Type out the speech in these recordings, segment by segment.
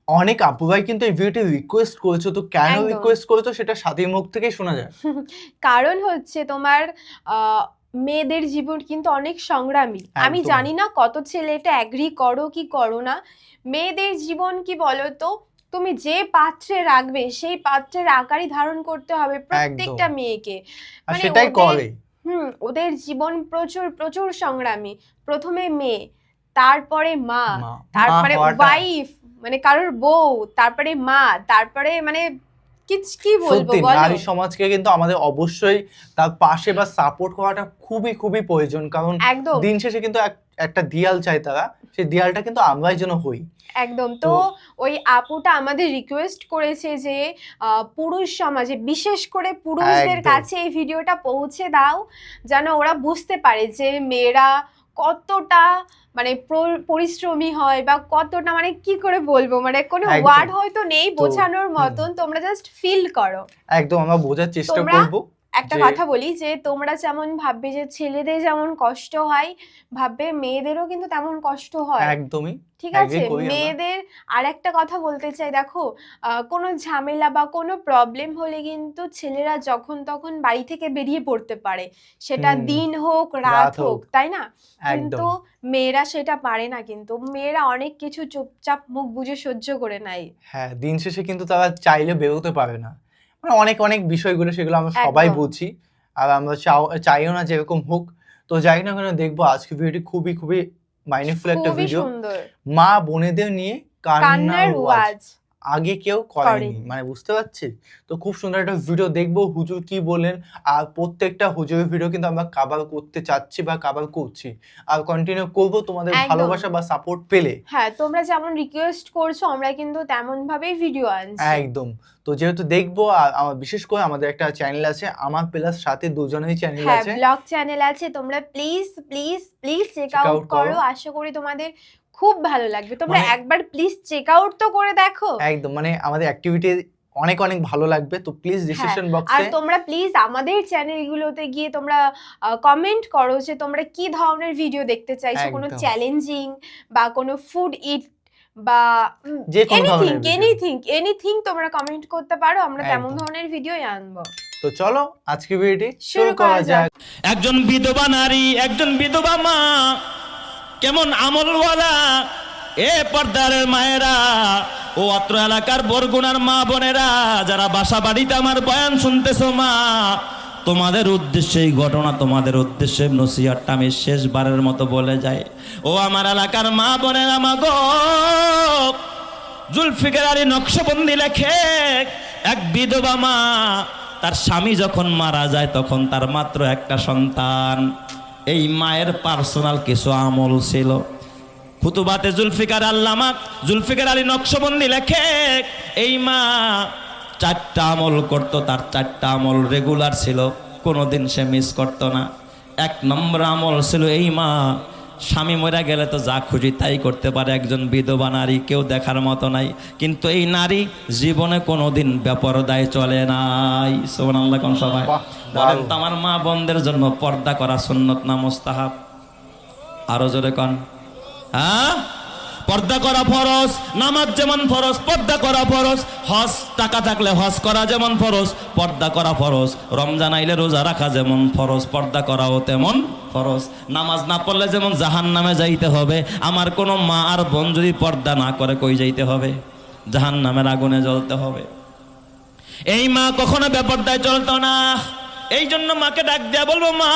অনেক আপুরাই কিন্তু এই ভিডিওটি রিকোয়েস্ট করেছো, তো কেন একদম। রিকোয়েস্ট করেছো সেটা স্বাতীর মুখ থেকেই শোনা যায়। কারণ হচ্ছে তোমার মেয়েদের জীবন কিন্তু অনেক সংগ্রামী। আমি একদম জানি না কত ছেলে এটা অ্যাগ্রি করো কি করো না। মেয়েদের জীবন কি বলো তো, তুমি যে পাত্রে রাখবে সেই পাত্রের আকারই ধারণ করতে হবে একদম প্রত্যেকটা মেয়েকে। আর মানে সেটাই ওদের করে। ওদের জীবন প্রচুর প্রচুর সংগ্রামী। প্রথমে মেয়ে, তারপরে মা, মা তারপরে হওয়াটা ওয়াইফ, মানে কারোর বউ, তারপরে মা, তারপরে মানে কি বলবো সত্যি বলো। নারী সমাজকে কিন্তু আমাদের অবশ্যই তার পাশে বা সাপোর্ট করাটা খুবই খুবই প্রয়োজন, কারণ একদম দিন শেষে কিন্তু একটা দেয়াল চাই তারা, সেই দেয়ালটা কিন্তু আমরাই যেন হই। একদম। তো তো ওই আপুটা আমাদের রিকোয়েস্ট করেছে যে পুরুষ সমাজে, বিশেষ করে পুরুষদের একদম কাছে এই ভিডিওটা পৌঁছে দাও, যেন ওরা বুঝতে পারে যে মেয়েরা কতটা মানে পরিশ্রমী হয়, বা কতটা মানে কি করে বলবো, মানে কোনো একদম ওয়ার্ড হয়তো নেই তো বোঝানোর মতন, তোমরা জাস্ট ফিল করো। একদম আমরা বোঝার চেষ্টা তোমরা করব একটা যে কথা বলি যে তোমরা যেমন ভাববে যে ছেলেদের যেমন কষ্ট হয়, ভাববে মেয়েদেরও কিন্তু তেমন কষ্ট হয়। একদমই ঠিক এগ্রি আছে, করি আমরা। মেয়েদের আর একটা কথা বলতে চাই, দেখো কোনো ঝামেলা বা কোনো প্রবলেম হলে কিন্তু ছেলেরা যখন তখন বাড়ি থেকে বেরিয়ে পড়তে পারে, সেটা দিন হোক রাত হোক, তাই না? কিন্তু একদম মেয়েরা সেটা পারে না, কিন্তু মেয়েরা অনেক কিছু চুপচাপ মুখ বুজে সহ্য করে নেয়। হ্যাঁ, দিন শেষে কিন্তু তারা চাইলে বেরোতে পারে না। মানে অনেক অনেক বিষয়গুলো সেগুলো আমরা সবাই একদম বুঝি, আর আমরা চাইও না যে এরকম হোক। তো যাই না কেন দেখবো আজকে ভিডিওটি খুবই খুবই মাইন্ডফুল একটা খুবই ভিডিও, সুন্দর। মা বোনেদের নিয়ে কান্নার কান্নার ওয়াজ ওয়াজ আগে কেউ করেনি, করেনি। মানে বুঝতে পারছি। তো খুব সুন্দর একটা ভিডিও দেখবো, হুজুর কি বললেন, আর প্রত্যেকটা হুজুরের ভিডিও কিন্তু আমরা কভার করতে চাচ্ছি বা কভার করছি, আর কন্টিনিউ করবো তোমাদের একদম ভালোবাসা বা সাপোর্ট পেলে। হ্যাঁ, তোমরা যেমন রিকোয়েস্ট করছো আমরা কিন্তু তেমন ভাবেই ভিডিও আনছি। একদম। তো যেহেতু দেখবো, আর আমার বিশেষ করে আমাদের একটা চ্যানেল আছে, আমার প্লাস সাথে দুজনেরই চ্যানেল হ্যাঁ, আছে, ব্লগ চ্যানেল আছে, তোমরা please please please check check out out করো। করো। আশা করি তোমাদের খুব ভালো লাগবে। তোমরা মানে একবার প্লিজ চেক আউট তো করে দেখো। একদম মানে আমাদের অ্যাক্টিভিটি অনেক অনেক ভালো লাগবে, তো প্লিজ হ্যাঁ, ডিসক্রিপশন আর বক্সে তোমরা প্লিজ আমাদের চ্যানেলগুলোতে গিয়ে তোমরা কমেন্ট করো যে তোমরা কি ধরনের ভিডিও দেখতে চাইছো, কোনো একদম চ্যালেঞ্জিং বা কোনো ফুড ইট বা যে কোনো এনিথিং ধরনের ভিডিও। এনিথিং এনিথিং তোমরা কমেন্ট করতে পারো, আমরা তেমন একদম। ধরনের ভিডিওই আনবো। তো চলো আজকে ভিডিওটি শুরু শুরু করা করা যাক। যাক। একজন বিধবা নারী, একজন বিধবা মা, কেমন আমলওয়ালা এ পর্দার মায়েরা ও অত্র এলাকার বরগুনার মা বোনেরা যারা বাসা বাড়িতে আমার বয়ান শুনতেছো, মা তোমাদের উদ্দেশ্যে এই ঘটনা, তোমাদের উদ্দেশ্যে নসিহতটা আমি শেষবারের মতো বলে যাই। ও আমার এলাকার মা বোনেরা, মা গো, জুলফিকার আলী নকশবন্দি লেখে এক বিধবা মা, তার স্বামী যখন মারা যায় তখন তার মাত্র একটা সন্তান। এই মায়ের পার্সোনাল কিছু আমল ছিল। খুতুবাতে জুলফিকার আলী নকশবন্দি লেখে এই মা 4টা আমল করত, তার 4টা আমল রেগুলার ছিল, কোনোদিন সে মিস করত না। 1 নম্বর আমল ছিল এই মা স্বামী মরে গেলে তো যা খুশি তাই করতে পারে, একজন বিধবা নারী, কেউ দেখার মতো নাই, কিন্তু এই নারী জীবনে কোনোদিন বেপরদায় চলে নাই। সুবহানাল্লাহ কোন সবাই বলেন তো, আমার মা বোনদের জন্য পর্দা করা সুন্নত না মুস্তাহাব? আরো জোরে কন। হ্যাঁ, পর্দা করা ফরজ, নামাজ যেমন ফরজ পর্দা করা ফরজ, হজ টাকা থাকলে হজ করা যেমন ফরজ পর্দা করা ফরজ, রমজান আইলে রোজা রাখা যেমন ফরজ পর্দা করাও তেমন ফরজ, নামাজ না পড়লে যেমন জাহান্নামে যাইতে হবে, আমার কোনো মা আর বোন যদি পর্দা না করে কই যাইতে হবে? জাহান্নামের আগুনে জ্বলতে হবে। এই মা কখনো বেপরদায় চলতো না। এই জন্য মাকে ডাক দেয়া বলবো, মা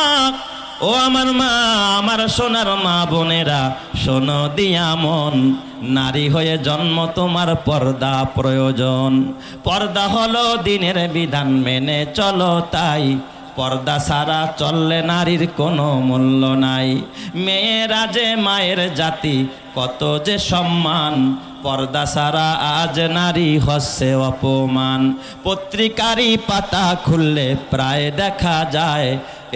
ও আমার মা, আমার সোনার মা বোনেরা, শোনো দিয়া মন, নারী হয়ে জন্ম তোমার পর্দা প্রয়োজন। পর্দা হলো দিনের বিধান, মেনে চলো তাই, পর্দা ছাড়া চললে নারীর কোনো মূল্য নাই। মেয়েরা যে মায়ের জাতি, কত যে সম্মান, পর্দা ছাড়া আজ নারী হচ্ছে অপমান। পত্রিকারই পাতা খুললে প্রায় দেখা যায়,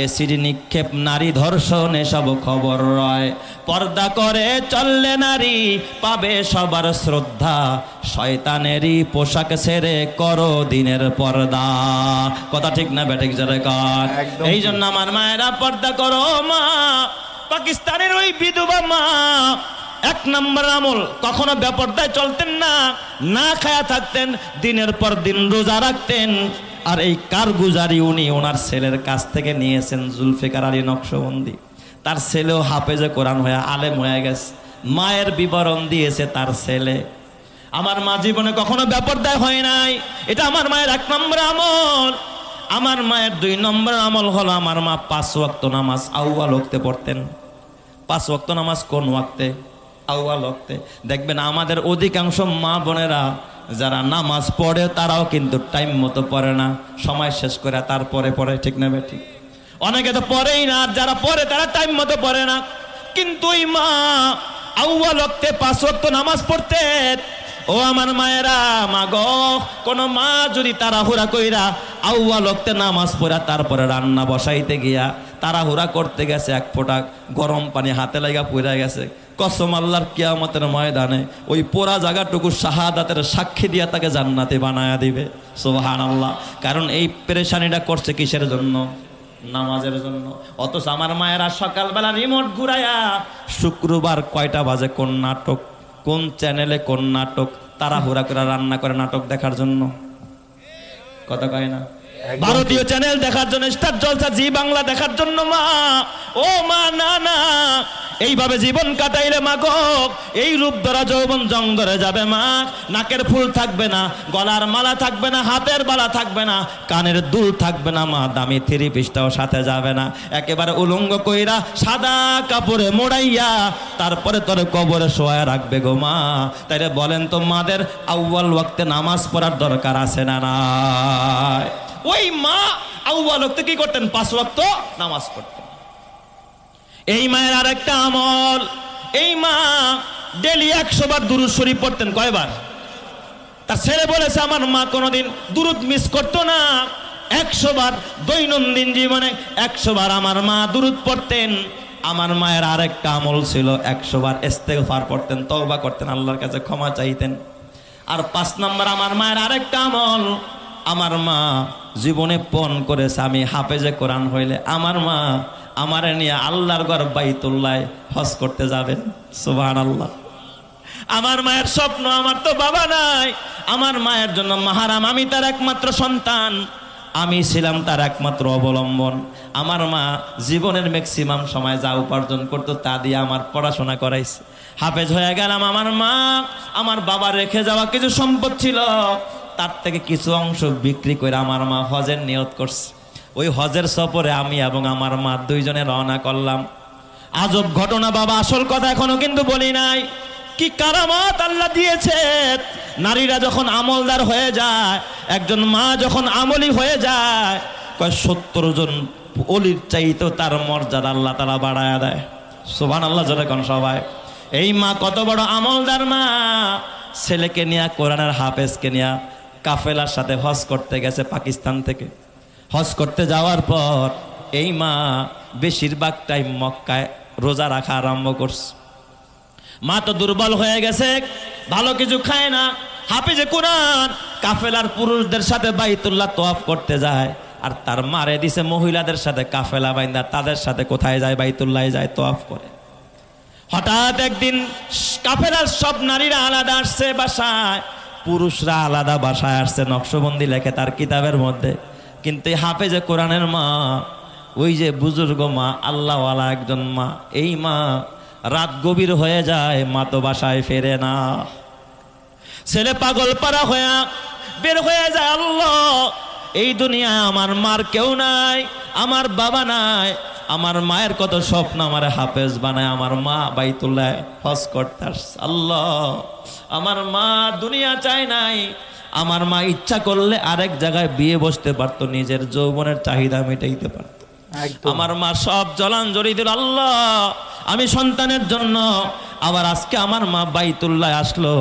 এসিড নিক্ষেপ, নারী ধর্ষণ, এসব খবর রয়। পর্দা করে চললে নারী পাবে সবার শ্রদ্ধা, শয়তানেরই পোশাক ছেড়ে করো দিনের পর্দা। কথা ঠিক না বেঠিক যারা কার? এই জন্য আমার মায়েরা পর্দা করো। মা পাকিস্তানের ওই বিধবা মা এক নম্বর আমল, কখনো বেপরদায় চলতেন না, না খায়া থাকতেন, দিনের পর দিন রোজা রাখতেন। আর এই কারগুজারি উনি ওনার ছেলের কাছ থেকে নিয়েছেন, জুলফিকার আলী নকশবন্দি। তার ছেলেও হাফেজে কোরআন হয়ে আলেম হয়ে গেছে, মায়ের বিবরণ দিয়েছে তার ছেলে। আমার মা জীবনে কখনো বেপরদায় হয় নাই, এটা আমার মায়ের এক নম্বর আমল। আমার মায়ের 2 নম্বর আমল হলো আমার মা 5 ওয়াক্ত নামাজ আউয়াল ওয়াক্তে পড়তেন। 5 ওয়াক্ত নামাজ কোন ওয়াক্তে? আউয়াল ওয়াক্তে। দেখবেন আমাদের অধিকাংশ মা বোনেরা যারা নামাজ পড়ে তারাও কিন্তু টাইম মতো পড়ে না, সময় শেষ করে তারপরে পড়ে, ঠিক না ঠিক? অনেকে তো পড়েই না, আর যারা পড়ে তারা টাইম মতো পড়ে না। কিন্তু ওই মা আউয়াল ওয়াক্তে 5 ওয়াক্ত নামাজ পড়তেন। ও আমার মায়েরা, মা গো, কোন মা যদি তাড়াহুড়া কইরা আউয়াল ওয়াক্তে নামাজ পড়া তারপরে রান্না বসাইতে গিয়া তাড়াহুড়া করতে গেছে, এক ফোঁটা গরম পানি হাতে লাগা পড়া গেছে, কসম আল্লাহর কিয়ামতের ময়দানে ওই পোড়া জায়গাটুকু শাহাদাতের সাক্ষী দিয়া তাকে জান্নাতে বানায়া দিবে। সুবহানাল্লাহ। কারণ এই পেরেশানিটা করছে কিসের জন্য? নামাজের জন্য। অথচ আমার মায়েরা সকালবেলা রিমোট ঘুরাইয়া শুক্রবার কয়টা বাজে কোন নাটক, কোন চ্যানেলে কোন নাটক, তাড়াহুড়া করে রান্না করে নাটক দেখার জন্য। কথা কয় না? ভারতীয় চ্যানেল দেখার জন্য, স্টার জলসা, জি বাংলা দেখার জন্য মা। ও মা, না না, এইভাবে জীবন কাটাইলে মা গো, এই রূপ ধরা যৌবন জং ধরে যাবে মা। নাকের ফুল থাকবে না, গলার মালা থাকবে না, হাতের বালা থাকবে না, কানের দুল থাকবে না মা, দামি 3 পিসটাও সাথে যাবে না। একেবারে উলঙ্গ কইরা সাদা কাপড়ে মোড়াইয়া তারপরে তোর কবরে শোয়া রাখবে গো মা। তাইলে বলেন তো, মাদের আউয়াল ওয়াক্তে নামাজ পড়ার দরকার আছে না নাই? ওই মা আউয়াল ওয়াক্তে কি করতেন? 5 ওয়াক্ত নামাজ পড়তেন। এই মায়ের আরেকটা আমল, এই মা ডেলি 100 বার দুরূদ শরীফ পড়তেন। কয়বার? তার ছেলে বলেছে আমার মা কোনোদিন দুরূদ মিস করতো না, 100 বার দৈনন্দিন জীবনে 100 বার আমার মা দুরূদ পড়তেন। আমার মায়ের আরেকটা আমল ছিল, 100 বার ইস্তেগফার পড়তেন, তওবা করতেন, আল্লাহর কাছে ক্ষমা চাইতেন। আর 5 নম্বর আমার মায়ের আরেকটা আমল, আমার মা জীবনে পণ করেছে আমি হাফেজে কোরআন হইলে আমার মা আমারে নিয়ে আল্লাহর ঘর বাইতুল্লাহ হজ করতে যাবেন। সুবহানাল্লাহ। আমার মায়ের স্বপ্ন, আমার তো বাবা নাই, আমার মায়ের জন্য মাহারাম, আমি তার একমাত্র সন্তান, আমি ছিলাম তার একমাত্র অবলম্বন। আমার মা জীবনের ম্যাক্সিমাম সময় যা উপার্জন করতো তা দিয়ে আমার পড়াশোনা করাইছে, হাফেজ হয়ে গেলাম। আমার মা আমার বাবা রেখে যাওয়া কিছু সম্পদ ছিল, তার থেকে কিছু অংশ বিক্রি করে আমার মা হজের নিয়ত করছে। ওই হজের সফরে আমি এবং আমার মা 2 জনে রওনা করলাম। আজব ঘটনা বাবা, আসল কথা এখনো কিন্তু বলি নাই। কি কারামাত আল্লাহ দিয়েছে। নারীরা যখন আমলদার হয়ে যায়, একজন মা যখন আমলি হয়ে যায়, 70 জন অলির চাইতেও তার মর্যাদা আল্লাহ তাআলা বাড়ায়া দেয়। সুবহানাল্লাহ জোরে কোন সবাই। এই মা কত বড় আমলদার মা, ছেলেকে নিয়ে, কোরআনের হাফেজকে নিয়ে কাফেলার সাথে হজ করতে গেছে পাকিস্তান থেকে। হজ করতে যাওয়ার পর এই মা বেশিরভাগ টাইম মক্কায় রোজা রাখা আরম্ভ করছে। মা তো দুর্বল হয়ে গেছে, ভালো কিছু খায় না। হাফেজে কোরআন কাফেলার পুরুষদের সাথে বাইতুল্লাহ তওয়াফ করতে যায়, আর তার মারে দিছে মহিলাদের সাথে কাফেলা বাইন্দা তাদের সাথে কোথায় যায়? বাইতুল্লাহ যায়, তওয়াফ করে। হঠাৎ একদিন কাফেলার সব নারীরা আলাদা আসছে বাসায়, পুরুষরা আলাদা বাসায় আসছে, নকশবন্দি লেখে তার কিতাবের মধ্যে। কিন্তু হাফেজে কোরআনের মা, ওই যে বুজুর্গ মা, আল্লাহওয়ালা একজন মা, এই মা রাত গভীর হয়ে যায়, মা তো বাসায় ফেরে না। ছেলে পাগল পারা হয়ে বের হয়ে যায়, আল্লাহ এই দুনিয়ায় আমার মার কেউ নাই, আমার বাবা নাই, আমার মায়ের কত স্বপ্ন আমার হাফেজ বানায়, আমার মা বাইতুল্লাহ হজ করতে আসছে। আল্লাহ আমার মা দুনিয়া চায় নাই, আমার মা ইচ্ছা করলে আরেক জায়গায় বিয়ে বসতে পারতো, নিজের যৌবনের চাহিদা মেটাইতে পারত। আমার মা সব জলাঞ্জলি দিল, আল্লাহ আমি সন্তানের জন্য। আবার আজকে আমার মা বাইতুল্লাহ আসলো,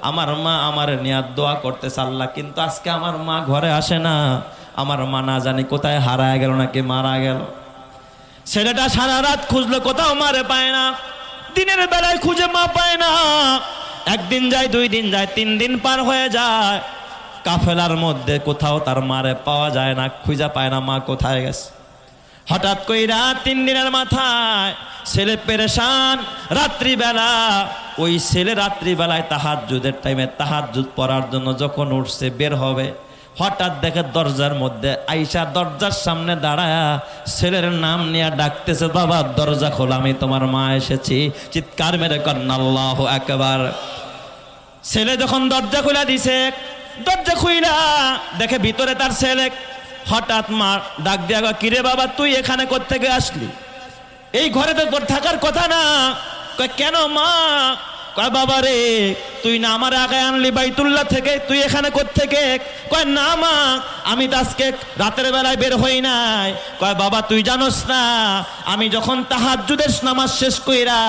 আমার মা আমার নিয়ে দোয়া করতেছে আল্লাহ, কিন্তু আজকে আমার মা ঘরে আসে না। আমার মা না জানি কোথায় হারায় গেল নাকি মারা গেল। ছেলেটা সারা রাত খুঁজলো, কোথাও মারে পায় না। দিনের বেলায় খুঁজে মা পায় না। একদিন যায়, 2 দিন যায়, 3 দিন পার হয়ে যায়, কাফেলার মধ্যে কোথাও তার মারে পাওয়া যায় না, খুঁজে পায় না মা কোথায় গেছে। হঠাৎ কইরা 3 দিনের মাথায় ছেলে পেরেশান, রাত্রিবেলা ওই ছেলে রাত্রিবেলায় তাহাজ্জুদের টাইমে তাহাজ্জুদ পড়ার জন্য যখন উঠছে বের হবে, হঠাৎ দেখে দরজার মধ্যে আইসা দরজার সামনে দাঁড়ায় ছেলের নাম নিয়ে ডাকতেছে, বাবা দরজা খোলা, আমি তোমার মা এসেছি। চিৎকার মেরে কন্যা আল্লাহু আকবার। ছেলে যখন দরজা খুলে দিছে, দরজা খুইলা দেখে ভিতরে তার ছেলে। হঠাৎ মা ডাক দিয়া কয়, কিরে বাবা তুই এখানে কোত্থেকে আসলি? এই ঘরে তো তোর থাকার কথা না। কয় কেন মা? কয় বাবা রে, তুই না আমার আগে আনলি বাইতুল্লাহ থেকে, তুই এখানে কোত্থেকে? কয় না মা, আমি তো আজকে রাতের বেলায় বের হই নাই। কয় বাবা তুই জানোস না, আমি যখন তাহাজ্জুদের নামাজ শেষ কইরা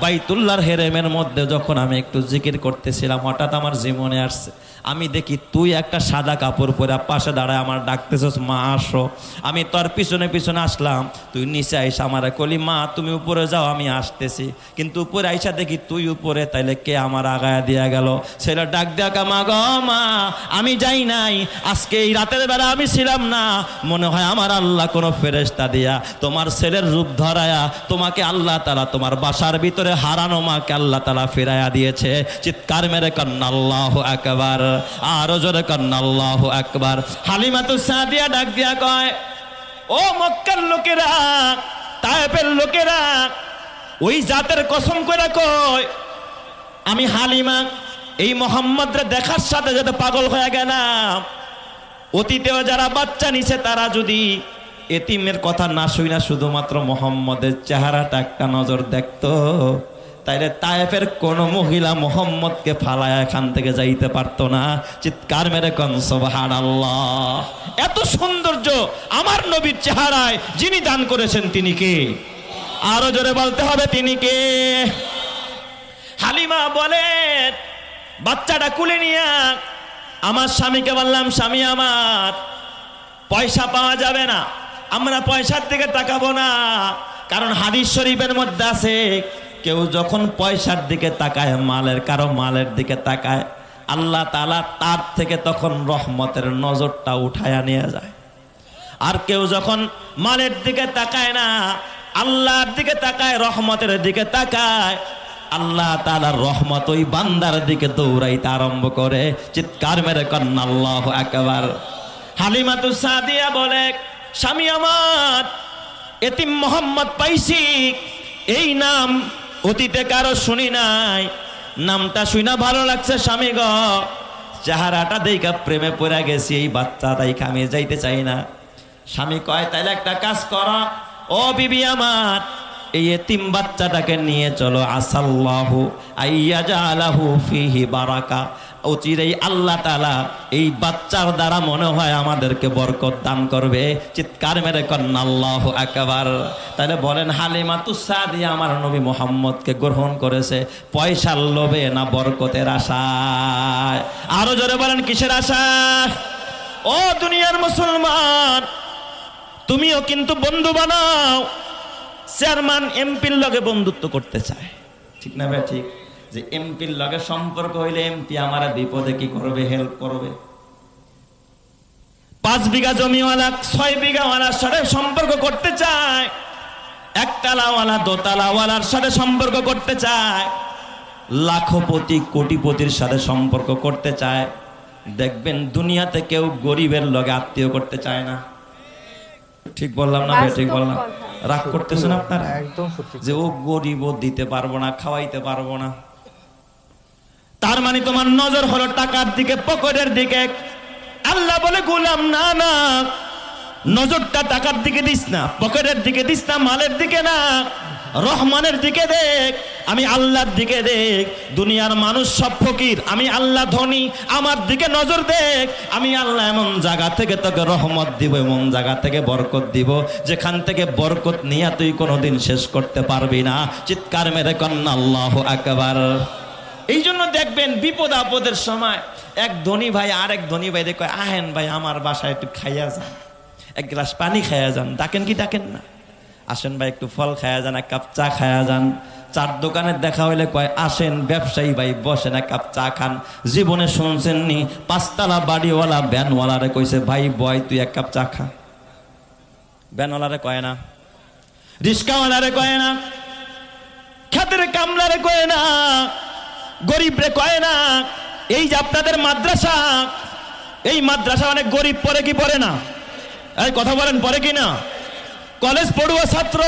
বাইতুল্লাহর হেরেমের মধ্যে যখন আমি একটু জিকির করতেছিলাম, হঠাৎ আমার জীবনে আসছে, আমি দেখি তুই একটা সাদা কাপড় পরে পাশে দাঁড়ায় আমার ডাকতেছস, মা আসো। আমি তোর পিছনে পিছনে আসলাম, তুই নিচে আইসা আমার কলি, মা তুমি উপরে যাও আমি আসতেছি। কিন্তু উপরে আইসা দেখি তুই উপরে, তাইলে কে আমার আগায়া দিয়া গেল? ছেলে ডাক দিয়া কা, মা গো মা, আমি যাই নাই, আজকে এই রাতের বেলা আমি ছিলাম না, মনে হয় আমার আল্লাহ কোনো ফেরেশতা দিয়া তোমার ছেলের রূপ ধরায়া তোমাকে আল্লাহ তাআলা তোমার বাসার ভিতরে হারানো মাকে আল্লাহ তাআলা ফিরাইয়া দিয়েছে। চিৎকার মেরে কন্যা আল্লাহু আকবার, আরো জোরে কন্যা আল্লাহু আকবার। হালিমাতুস সাদিয়া ডাক দিয়া কয়, ও মক্কার লোকেরা, তায়েফের লোকেরা, ওই জাতের কসম করে কয়, আমি হালিমা এই মোহাম্মদরে দেখার সাথে সাথে পাগল হয়ে গেলাম। অতীতেও যারা বাচ্চা নিছে তারা যদি এতিমের কথা না শুইনা শুধুমাত্র মোহাম্মদের চেহারাটা একটা নজর দেখতো, তাইলে তায়েফের কোন মহিলা মোহাম্মদকে ফালায় এখান থেকে যাইতে পারতো না। চিৎকার মেরে কোন সুবহানাল্লাহ। এত সৌন্দর্য আমার নবীর চেহারায় যিনি দান করেছেন তিনি কে? আরো জোরে বলতে হবে, তিনি কে? হালিমা বলেন, বাচ্চাটা কুলে নিয়ে আমার স্বামীকে বললাম, স্বামী আমার পয়সা পাওয়া যাবে না, আমরা পয়সার দিকে তাকাবো না, কারণ হাদিস শরীফের মধ্যে আছে কেউ যখন পয়সার দিকে তাকায়, কারো মালের দিকে তাকায়, আল্লাহ তাআলা তার থেকে তখন রহমতের নজরটা উঠায়া নিয়ে যায়। আর কেউ যখন মালের দিকে তাকায় না, আল্লাহর দিকে তাকায়, রহমতের দিকে তাকায়, আল্লাহ তাআলার রহমত ওই বান্দার দিকে দৌড়াইতে আরম্ভ করে। চিৎকার মেরে কন্যা আল্লাহু আকবার। হালিমাতুস সাদিয়া বলে, স্বামী আমার এতিম মোহাম্মদ পাইছি, এই নাম অতীতে কারো শুনি নাই, নামটা শুনা ভালো লাগছে স্বামী গো, চেহারাটা দেখা প্রেমে পড়ে গেছি, এই বাচ্চা দেখা আমি যাইতে চাই না। স্বামী কয়, তাইলে একটা কাজ করো, ও বিবি আমার, এই এতিম বাচ্চাটাকে নিয়ে চলো, আসাল্লাহু আইয়াজালাহু ফিহি বারাকা, অচিরেই আল্লাহ তাআলা এই বাচ্চার দ্বারা মনে হয় আমাদেরকে বরকত দান করবে। চিৎকার মেরে কন্যা আল্লাহু আকবার। তাহলে বলেন, হালিমাতুস সাদিয়া আমার নবী মুহাম্মদকে গ্রহণ করেছে পয়সার লোভে না বরকতের আশায়? আরো জোরে বলেন, কিসের আশা? ও দুনিয়ার মুসলমান, তুমিও কিন্তু বন্ধু বানাও। চেয়ারম্যান এমপির লগে বন্ধুত্ব করতে চায়, ঠিক না ভাই? ঠিক, যে এমপির লগে সম্পর্ক হইলে এমপি আমার বিপদে কি করবে? হেল্প করবে। 5 বিঘা জমিওয়ালা 6 বিঘাওয়ালার সাথে সম্পর্ক করতে চায়, একতলাওয়ালা দোতলাওয়ালার সাথে সম্পর্ক করতে চায়, লাখপতি কোটিপতির সাথে সম্পর্ক করতে চায়। দেখবেন দুনিয়াতে কেউ গরিবের লগে আত্মীয় করতে চায় না। ঠিক বললাম না ভাই? ঠিক বললাম? রাগ করতেছেন আপনারা? একদম সত্যি। যে ও গরিব, ও দিতে পারবো না, খাওয়াইতে পারবো না, তার মানে তোমার নজর হলো টাকার দিকে, পকেটের দিকে। আল্লাহ বলে, গোলাম না না, নজরটা টাকার দিকে দিস না, পকেটের দিকে দিস না, মালের দিকে না, রহমানের দিকে দেখ, আমি আল্লাহর দিকে দেখ। দুনিয়ার মানুষ সব ফকির, আমি আল্লাহ ধনী, আমার দিকে নজর দেখ। আমি আল্লাহ এমন জায়গা থেকে তোকে রহমত দিব, এমন জায়গা থেকে বরকত দিব, যেখান থেকে বরকত নিয়ে তুই কোনোদিন শেষ করতে পারবি না। চিৎকার মেরে কন্যা আল্লাহু আকবার। এই জন্য দেখবেন বিপদ আপদের সময় এক ধনী ভাই আরেক ধনী ভাই দেখো, আহেন ভাই আমার বাসায় একটু খাইয়া যান, এক গ্লাস পানি খাইয়া যান। ডাকেন কি ডাকেন না? আসেন ভাই একটু ফল খাইয়া যান, এক কাপ চা খাইয়া যান। চার দোকানের দেখা হইলে কয়, আসেন ব্যবসায়ী ভাই বসেন, এক কাপ চা খান। জীবনে শুনছেন নি 5 তলা বাড়িওয়ালা ভ্যানওয়ালারে কইছে, ভাই বয় তুই এক কাপ চা খা? ভ্যানওয়ালারে কয় না, রিস্কাওয়ালারে কয় না, খেতের কামলারে কয় না, গরিব রে কয় না। এই যে আপনাদের মাদ্রাসা, এই মাদ্রাসা অনেক গরিব পড়ে কি পড়ে না? এই কথা বলেন, পড়ে কি না? কলেজ পড়ুয়া ছাত্র,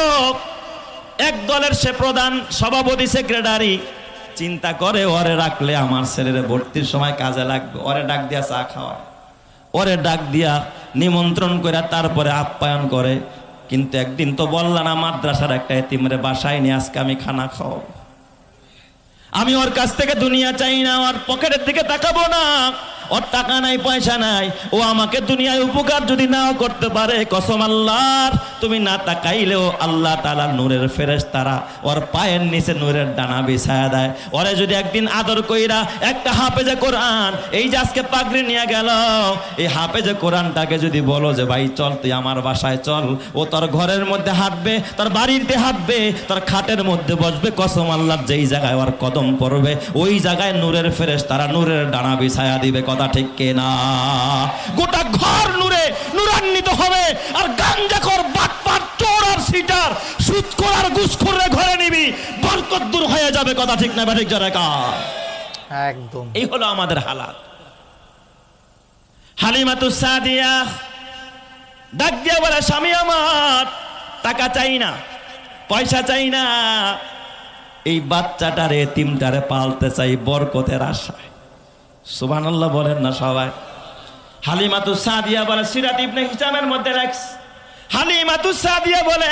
এক দলের সে প্রধান, সভাপতি, সেক্রেটারি, চিন্তা করে ওরে রাখলে আমার ছেলের ভর্তির সময় কাজে লাগবে। ওরে ডাক দিয়া চা খাওয়ায়, ওরে ডাক দিয়া নিমন্ত্রণ করে তারপরে আপ্যায়ন করে। কিন্তু একদিন তো বললাম না মাদ্রাসার একটা এতিমরে বাসায় নিয়ে আজকে আমি খানা খাওয়াবো। আমি ওর কাছ থেকে দুনিয়া চাই না, ওর পকেটের দিকে তাকাবো না। ওর টাকা নাই, পয়সা নাই, ও আমাকে দুনিয়ায় উপকার যদি নাও করতে পারে, কসম আল্লাহর, তুমি না তাকাইলেও আল্লাহ তাআলা নূরের ফেরেশতারা ওর পায়ের নিচে নূরের ডানা বিছায়া দেয়। ওরে যদি একদিন আদর কইরা একটা হাফেজে কোরআন, এই যে আজকে পাগড়ি নিয়ে গেল, এই হাফেজে কোরআনটাকে যদি বলো যে ভাই চল তুই আমার বাসায় চল, ও তোর ঘরের মধ্যে হাঁটবে, তোর বাড়িতে হাঁটবে, তোর খাটের মধ্যে বসবে, কসম আল্লাহর, যেই জায়গায় ওর কদম পড়বে ওই জায়গায় নূরের ফেরেশতারা নূরের ডানা বিছায়া দিবে। কথা ঠিক কিনা? গোটা ঘর নূরে নূরান্বিত হবে। আর গাঞ্জাখোর, বাটপার, চোর আর সিটার, সুদখোর আর ঘুষখোররে ঘরে নিবি, বরকত দূর হয়ে যাবে। কথা ঠিক না ঠিক যারা কা? একদম। এই হলো আমাদের হালাত। হালিমাতুস সাদিয়া ডাক দিয়া বলে, স্বামী আমার টাকা চাই না, পয়সা চাই না, এই বাচ্চাটারে এতিমটারে পালতে চাই বরকতের আশায়। সুবহানাল্লাহ বলেন না সবাই? হালিমাতুস সাদিয়া বলে, সিরাত ইবনে হিশামের মধ্যে রাখস, হালিমাতুস সাদিয়া বলে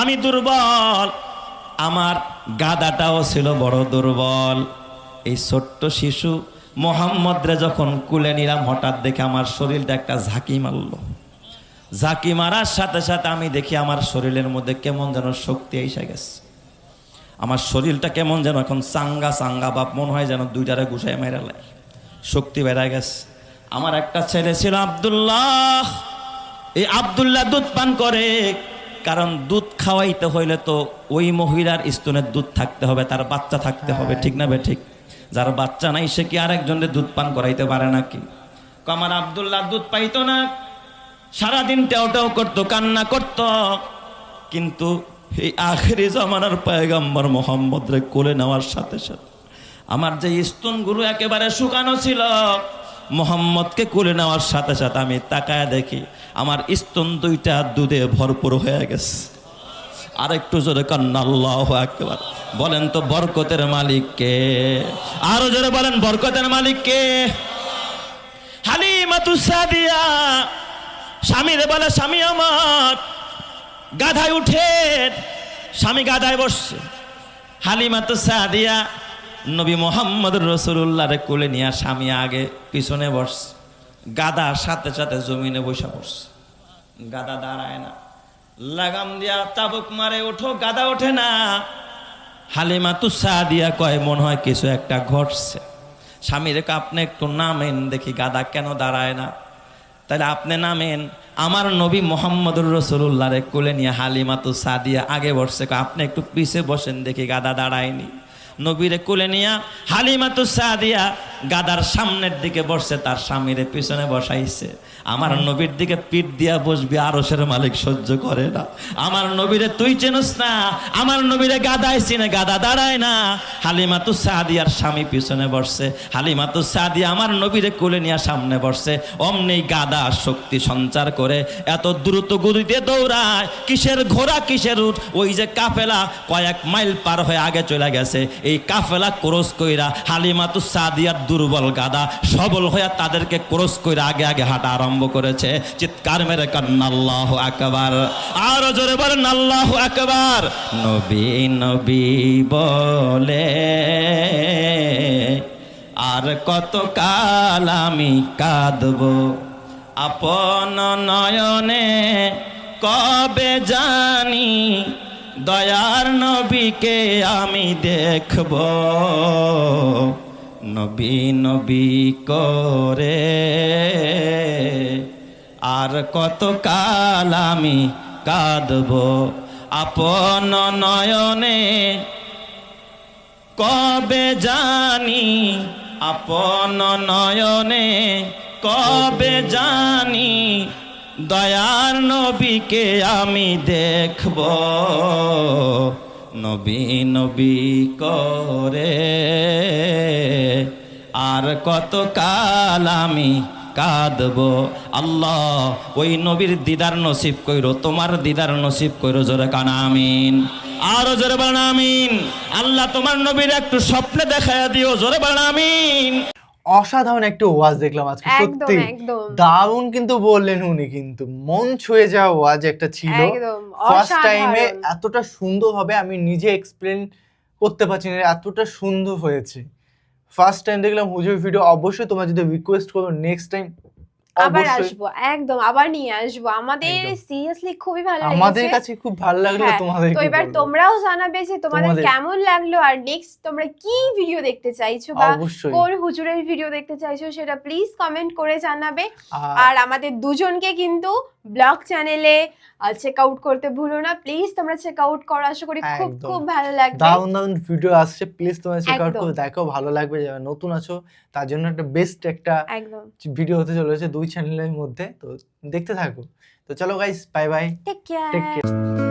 আমি দুর্বল, আমার গাদাটাও ছিল বড় দুর্বল। এই ছোট্ট শিশু মোহাম্মদ রে যখন কুলে নিলাম, হঠাৎ দেখে আমার শরীরটা একটা ঝাঁকি মারলো। ঝাঁকি মারার সাথে সাথে আমি দেখি আমার শরীরের মধ্যে কেমন যেন শক্তি এসে গেছে। আমার শরীরটা কেমন যেন এখন চাঙ্গা চাঙ্গা বাপ, মনে হয় যেন দুইটারে গুছাই মেরা লাই, শক্তি বেড়ে গেছে। আমার একটা ছেলে ছিল আব্দুল্লাহ, এই আব্দুল্লাহ দুধ পান করে, কারণ দুধ খাওয়াইতে হইলে তো ওই মহিলার স্তনের দুধ থাকতে হবে, তার বাচ্চা থাকতে হবে, ঠিক না বে ঠিক? যার বাচ্চা নাই সে কি আরেকজনের দুধ পান করাইতে পারে নাকি? আমার আব্দুল্লাহ দুধ পাইতো না, সারাদিন টেও টেও করতো, কান্না করত। কিন্তু এই আখেরি জামানার পয়গম্বর মোহাম্মদ রে কোলে নেওয়ার সাথে সাথে আমার যে স্তনগুলো একেবারে শুকানো ছিল, মোহাম্মদকে কোলে নেওয়ার সাথে সাথে আমি তাকায় দেখি আমার স্তন দুইটা দুধে ভরপুর হয়ে গেছে। আর একটু জোরে কান্না আল্লাহু আকবার বলেন তো, বরকতের মালিক কে? আরো জোরে বলেন, বরকতের মালিক কে? হালিমাতুস সাদিয়া স্বামীরে বলে, স্বামী আমার গাধায় উঠে। স্বামী গাধায় বসছে, হালিমাতুস সাদিয়া নবী মোহাম্মদ রাসূলুল্লাহ রে কোলে নিয়ে স্বামী আগে পিছনে বসছে, গাধা সাথে সাথে জমিনে বসে পড়ছে। গাধা দাঁড়ায় না, লাগাম দিয়া চাবুক মারে, ওঠো, গাধা ওঠে না। হালিমাতুস সাদিয়া কয় মনে হয় কিছু একটা ঘটছে। স্বামী রেখে আপনি একটু নামেন দেখি গাধা কেন দাঁড়ায় না। তাহলে আপনি নামেন, আমার নবী মোহাম্মদুর রাসূলুল্লাহ রে কোলে নিয়ে হালিমাতুস সাদিয়া আগে বসছে, আপনি একটু পিছে বসেন দেখি গাধা দাঁড়ায়নি। নবীরে কোলে নিয়া হালিমাতুস সাদিয়া গাদার সামনের দিকে বসছে, তার স্বামীরে পিছনে বসাইছে। আমার নবীর দিকে পিঠ দিয়া বসবি, আরশের মালিক সহ্য করে না। আমার নবীরে তুই চেনস না, আমার নবীরে গাদায় চিনে, গাদা দাঁড়ায় না। হালিমাতুস সাদিয়ার স্বামী পিছনে বসছে, হালিমাতুস সাদিয়া আমার নবীরে কোলে নিয়ে সামনে বসছে। অমনি গাদা শক্তি সঞ্চার করে এত দ্রুত গতিতে দৌড়ায়, কিসের ঘোড়া কিসের উট। ওই যে কাফেলা কয়েক মাইল পার হয়ে আগে চলে গেছে, এই কাফেলা ক্রস কইরা হালিমাতুস সাদিয়ার দুর্বল গাদা সবল হয়ে তাদেরকে ক্রস কইরা আগে আগে হাঁটা আরম্ভ করেছে। চিৎকার মেরে কান্না আল্লাহু আকবার, আরো জোরে বলেন আল্লাহু আকবার। নবী নবী বলে আর কত কাল আমি কাঁদব, আপন নয়নে কবে জানি দয়ার নবীকে আমি দেখব। নবী নবী করে আর কত কাল আমি কাঁদব, আপন নয়নে কবে জানি, আপন নয়নে কবে জানি দয়ার নবীকে আমি দেখব। নবী নবী করে আর কত কাল আমি কাঁদবো। আল্লাহ ওই নবীর দিদার নসিব কইরো, তোমার দিদার নসিব কইরো, জোরে কানা আমিন, আরো জোরে বানা আমিন। আল্লাহ তোমার নবীর একটু স্বপ্নে দেখায়া দিও, জোরে বানা আমিন। অসাধারণ একটা ওয়াজ দেখলাম আজকে, একদম সত্যি একদম দারুণ কিন্তু বললেন উনি, কিন্তু মন ছুঁয়ে যাওয়া ওয়াজ একটা ছিল। একদম ফার্স্ট টাইমে অসাধারণ। এতটা সুন্দর হবে আমি নিজে এক্সপ্লেন করতে পারছি না, এতটা সুন্দর হয়েছে। ফার্স্ট টাইম দেখলাম হুজুর ভিডিও। অবশ্যই তোমরা যদি রিকোয়েস্ট করো নেক্সট টাইম আবার অবশ্যই আসবো, একদম আবার নিয়ে আসবো। আমাদের একদম। সিরিয়াসলি খুবই ভালো আমাদের লেগেছে। কাছে খুব ভালো লাগলো, হ্যাঁ, তোমাদের তো এবার তোমরাও জানাবে যে তোমাদের তোমাদের- কেমন লাগলো, আর নেক্সট তোমরা কি ভিডিও দেখতে চাইছো বা অবশ্যই। কোন হুজুরের ভিডিও দেখতে চাইছো সেটা প্লিজ কমেন্ট করে জানাবে। আর আর আমাদের দুজনকে কিন্তু ব্লগ চ্যানেলে চেক আউট করতে ভুলো না, প্লিজ তোমরা চেক আউট করো, আশা করি খুব একদম। খুব ভালো লাগবে। দারুণ দারুণ ভিডিও আসছে, প্লিজ তোমরা চেক আউট একদম। করে দেখো, ভালো লাগবে। যারা নতুন আছো তার জন্য একটা বেস্ট একটা একদম, ভিডিও হতে চলেছে 2 চ্যানেলের মধ্যে, তো দেখতে থাকো। তো চলো guys, bye bye, take care. Take care.